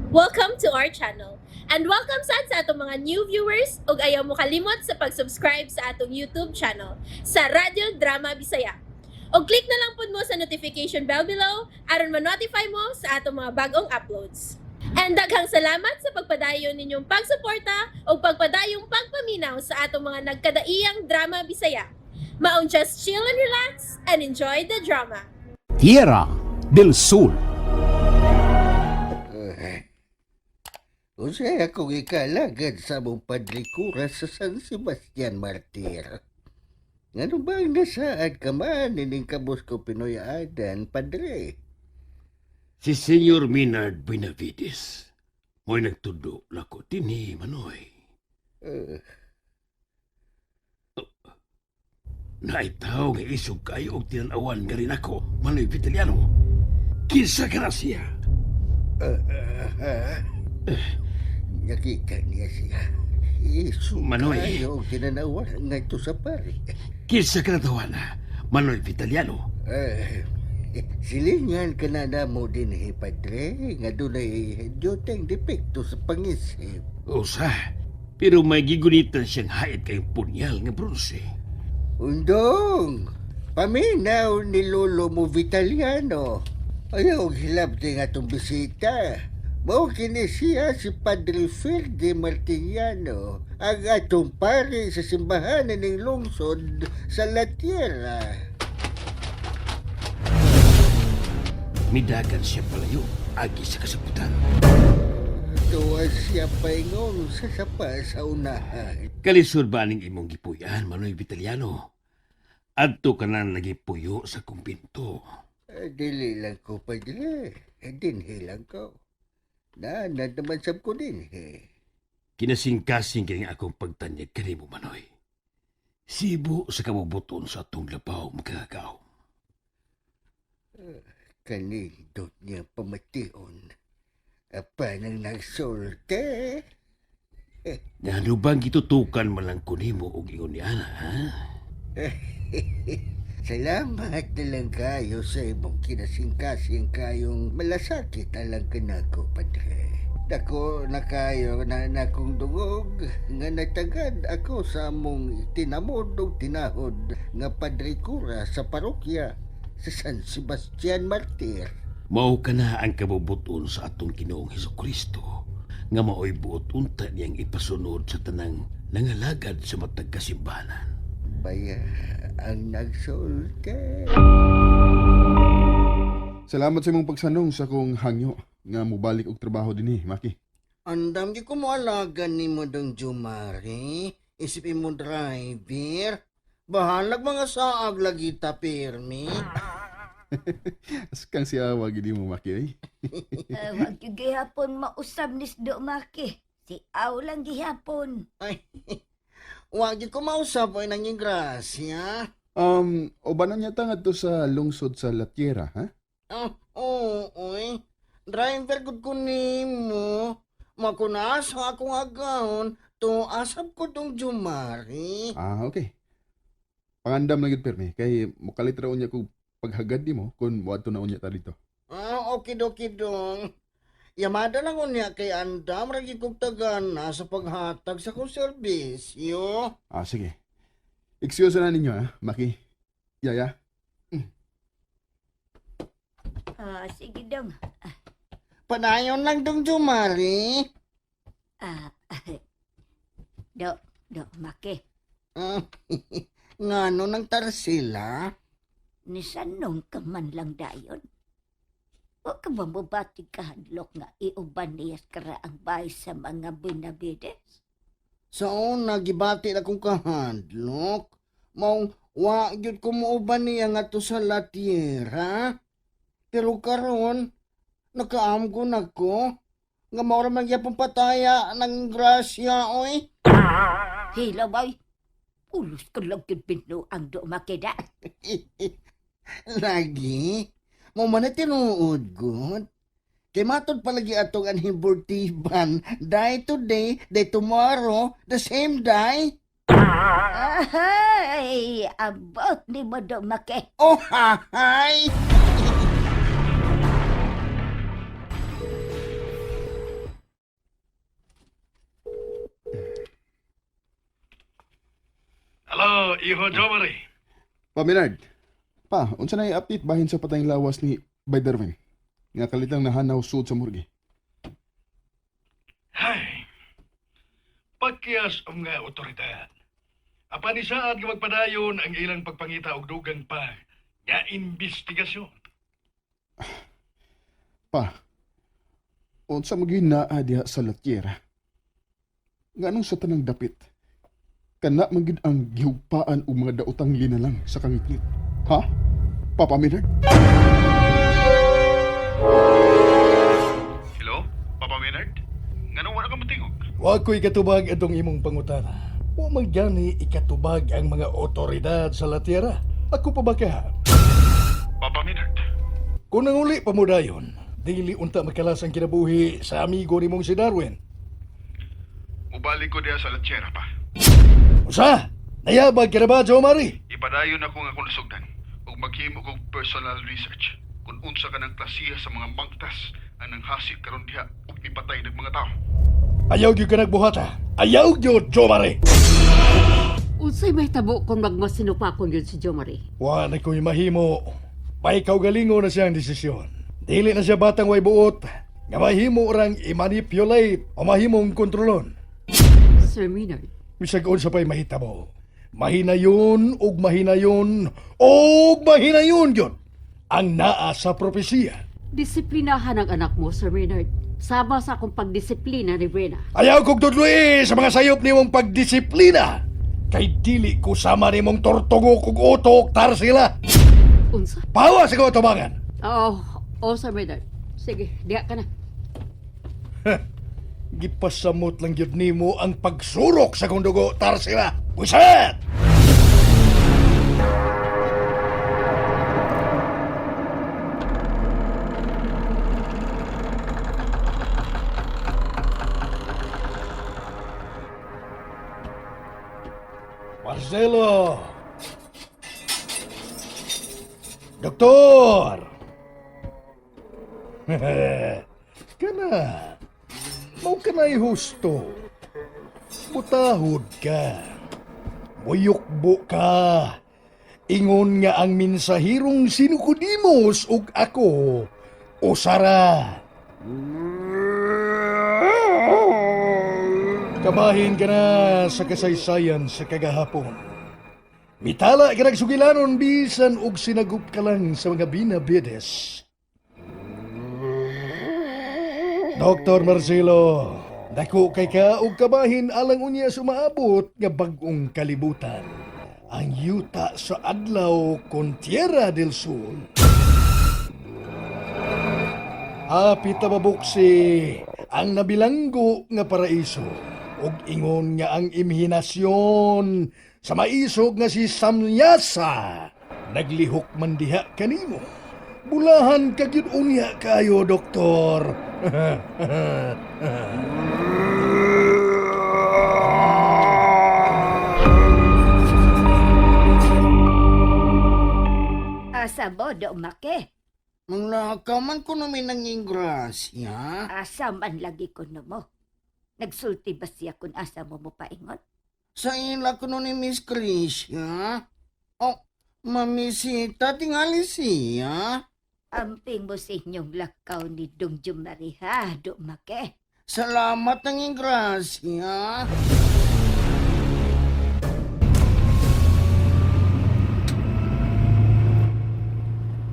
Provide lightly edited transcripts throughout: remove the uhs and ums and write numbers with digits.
Welcome to our channel. And welcome sa atong mga new viewers ug ayaw mo kalimot sa pag-subscribe sa atong YouTube channel sa Radio Drama Bisaya. O click na lang pud mo sa notification bell below aron ma-notify mo sa atong mga bagong uploads. And daghang salamat sa pagpadayon ninyong pagsuporta o pagpadayong pagpaminaw sa atong mga nagkadaiyang Drama Bisaya. Maong just chill and relax and enjoy the drama. Tierra del Sur. Usay akong ikalagad sa mong padrikura sa San Sebastian Martir. Ano ba ang nasaad ka man ining kabos ko Pinoy-adan, padre? Si Senyor Minard Benavides. Mo'y nagtudo lako tini, Manoy. Naitaw nga isog kayo og tinanawan nga rin ako, Manoy Vitaliano. Kinsa ka na siya? Nakita niya siya. Isog Manoy. kayo tinanawan nga ito sa pari. Kinsa ka na tawana, Manoy Vitaliano. Silingan ka na mo din, padre, nga doon ay diyoteng depekto sa pangisip. Usa, pero may gigunitan siyang hait kayong punyal nga bronze. Undong, paminaw ni Lolo mo Vitaliano. Ayaw hilabti nga itong bisita. Mao kini siya si Padre Ferde Martiniano, ang atong pare sa simbahan ng lungsod sa La Tierra. Midagan siya palayo, agi sa kasabutan. Tuwa siya paingong sa sapa sa unahan. Kalisod ba ning imong gipuyan, Manoy Vitaliano? Adto ka na nagipuyo sa kumpinto. Dili lang ko, padre. Dinhi lang ko. Nanad naman sab ko din, Kinasing-kasing kini akong pagtanyag kanimo, Manoy. Sibo sa kamubuton sa atong labaw magkagaw. Kanindot niya pamation. Apa nang nagsulte? Ngano bang gitutukan man lang kunimo og ingon ni Ana, ha? Salamat na lang kayo sa imong kinasingkasing kayong malasakit alang kanako, padre. Dako na kayo na nakong dungog nga natagad ako sa among tinamod o tinahod nga padrikura sa parokya sa San Sebastian Martir. Mao ka na ang kabubuton sa atong Ginoong Hesukristo nga maoy buot unta niyang ipasunod sa tanang nangalagad sa matag kasimbahanan. Baya ang nagsulte. Salamat sa imong pagsanong sa kong hangyo nga mubalik og trabaho dinhi, Maki. Andam di ko mo alagan ni mo dong Jumari. Isipin mo driver. Bahalag mga saag lagi ta pirmi. Askang siya wagi di mo, Maki, ay. Wag yung gihapon mausab ni Sdo Maki. Si Aw lang gihapon. Ay, wag di ko mausap ay nanging grasya. Obanan niya tangad to sa lungsod sa La Tierra, ha? Oo, oy. Driver gud ko nimo. Makunas akong agawon to asap ko dong Jumari. Okay. Pangandam na gid permi kay mukalit raw niya kog paghagad nimo kun moadto na unya ta dito. Okay dong. Yamada lang unya kay andam ragi kog tagana sa paghatag sa kong serbisyo. Sige. Excuse na ninyo, ha, Maki. Yaya. Sige dong. Padayon lang dong Jumari. Do, Maki. Ngano nang tarsila? Ni sanong ka man lang dayon. O ka ba mabati kahadlok nga iuban niyas kara ang bahay sa mga Benavides? So, nagibati na kong kahadlok. Maong, wa gyud ko muuban niya nga to sa La Tierra. Pero karon, nakaamgo na ko. Nga maura man gyapon pataya ng grasya, oy. Hila bay, ulos ka lang yun pino ang do makida. Lagi, mo man na tinuod gud. Kay matod palagi atong anhibortiban, die today, die tomorrow, the same die. Ay, abot ni mo do Maki. Oh, hahay! Iho Jomari. Pa, Minard. Pa, unsa na i-update bahin sa patayng lawas ni Bay Darwin? Nga kalitang nahanaw sud sa morgue. Hay. Pagkiyas ang mga otoridad. Apa ni saad nga magpadayon ang ilang pagpangita og dugang pa nga investigasyon. Pa, unsa maging naa diha sa Latiera? Nganong sa tanang dapit? Kana magid ang gihugpaan o mga daotang linalang sa kangitngit. Ha? Papa Minard? Hello? Papa Maynard? Nganong wala ka matingog? Wa ko'y katubag atong imong pangutana. Wa magyani ikatubag ang mga otoridad sa Latiera. Ako pa ba ka? Papa Maynard. Kung nanguli pa mo dayon, dili unta makalasang kinabuhi sa amigo nimong si Darwin. Mubalik ko diya sa Latiera pa. Usa? Nayabag ka na ba, Jomari? Ipadayon ako nga kung nasugdan ug maghimo kog personal research kung unsa ka ng klasiya sa mga mangtas ang nanghasik karon diha ug nipatay ng mga tao. Ayaw gyud ka nagbuhata. Ayaw gyud, Jomari. Unsay may tabo kung magmasinupakon yun si Jomari? Wa na ko'y mahimo. May kaugalingo na siyang desisyon. Dili na siya batang way buot. Nga mahimo orang i-manipulate o mahimong kontrolon. Sir Minard, Bisag unsa pa'y mahitabo. Mahinayon ug mahinayon ug mahinayon yun ang naa sa propesiya. disiplinahan ang anak mo, Sir Maynard. Sama sa akong pagdisiplina ni Brena. Ayaw kong tudloy sa mga sayop nimong pagdisiplina. Kay dili ko sama nimong tortugo kung utok tar sila. Unsa? Pawa sa ko tubangan. Oo, Sir Maynard. Sige, diya ka na. Gipasamot lang yun nimo ang pagsurok sa kong dugo tar sila. Buset! Marcelo! Doktor! Kana, mau ka na'y husto. Butahod ka. Muyukbo ka. Ingon nga ang minsahirong sinukudimos ug ako, usara. Kabahin ka na sa kasaysayan sa kagahapon. Mitala ka nagsugilanon bisan og sinagup ka lang sa mga binabides. Dr. Marcelo, dako kay ka og kabahin alang unya sumaabot nga bag-ong kalibutan. Ang yuta sa adlaw kon Tierra del Sur. Apit na mabuksi ang nabilanggo nga paraiso ug ingon nga ang imhinasyon sa maisog nga si Samyasa naglihok man diha kanimo. Bulahan ka gyud unya kayo, doktor. Asa mo, do make? Mga kaman ko namin ng ingrasya. Asa man lagi ko no mo? Nagsulti ba siya kung asa mo mo paingon? Sa ila ko nun ni Miss Krisha. Oh, mamisita tingali siya. Amping mo sa inyong lakaw ni Dong Jumariha, do make. Salamat ng ingrasya.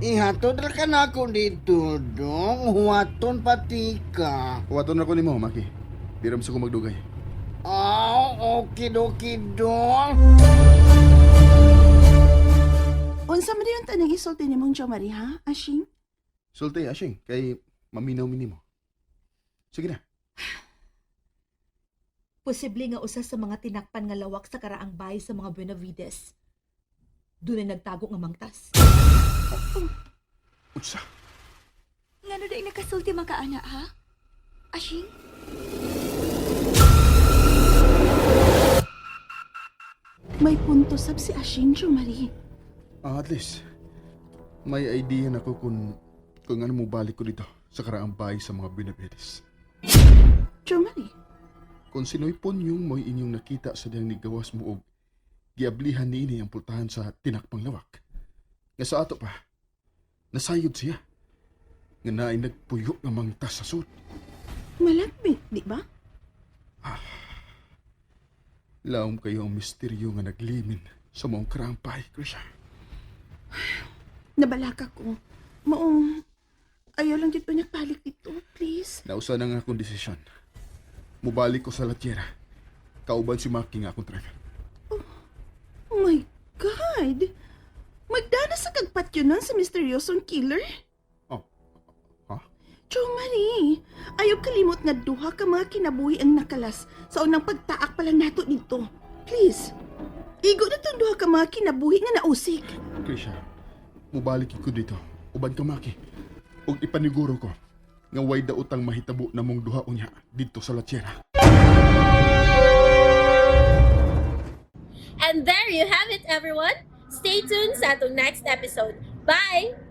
Ihatod ra ka na ako dito, dong. Huwaton pati ka. Huwaton ako nimo, Maki. Diram sa ko magdugay. Okay, dong. Unsa man yung tanang isulti ni mong Jomari, ha, Ashing? Sulti, Ashing, kay maminaw minimo. Sige na. Posible nga usa sa mga tinakpan nga lawak sa karaang bahay sa mga Buenavides. Doon ay nagtago nga mangtas. Utsa. Nga no dahil nakasulti mga ana, ha? Ashing? May punto sab si Ashing, Jomari. At least, may idea na ko kung ano mo balik ko dito sa karaang bahay sa mga Benavides. Jomari? Kung sinoy pon yung mo'y inyong nakita sa diyang nigawas mo og giablihan niini ang pultahan sa tinakpang lawak. Nga sa ato pa, nasayod siya. Nga naay nagpuyo nga mangtas sa sud. Malagmit, di ba? Laom kayo ang misteryo nga naglimin sa mong karampay, Krisha. Nabalaka ko. Maong, ayaw lang dito niya balik dito, please. Nausa na nga akong desisyon. Mubalik ko sa Latiera. Kauban si Maki nga akong driver. Oh my God! Magdana sa kagpatyo nun sa misteryosong killer? Oh, ha? Chumari, ayaw kalimot nga duha ka mga kinabuhi ang nakalas sa unang pagtaak pala nato dito. Please, igo na itong duha ka mga kinabuhi nga nausik. Krisha, mubalik ko dito. Uban ka, Maki. Ug ipaniguro ko nga way daotang mahitabo na mong duha unya dito sa Latiera. And there you have it, everyone. Stay tuned sa atong next episode. Bye!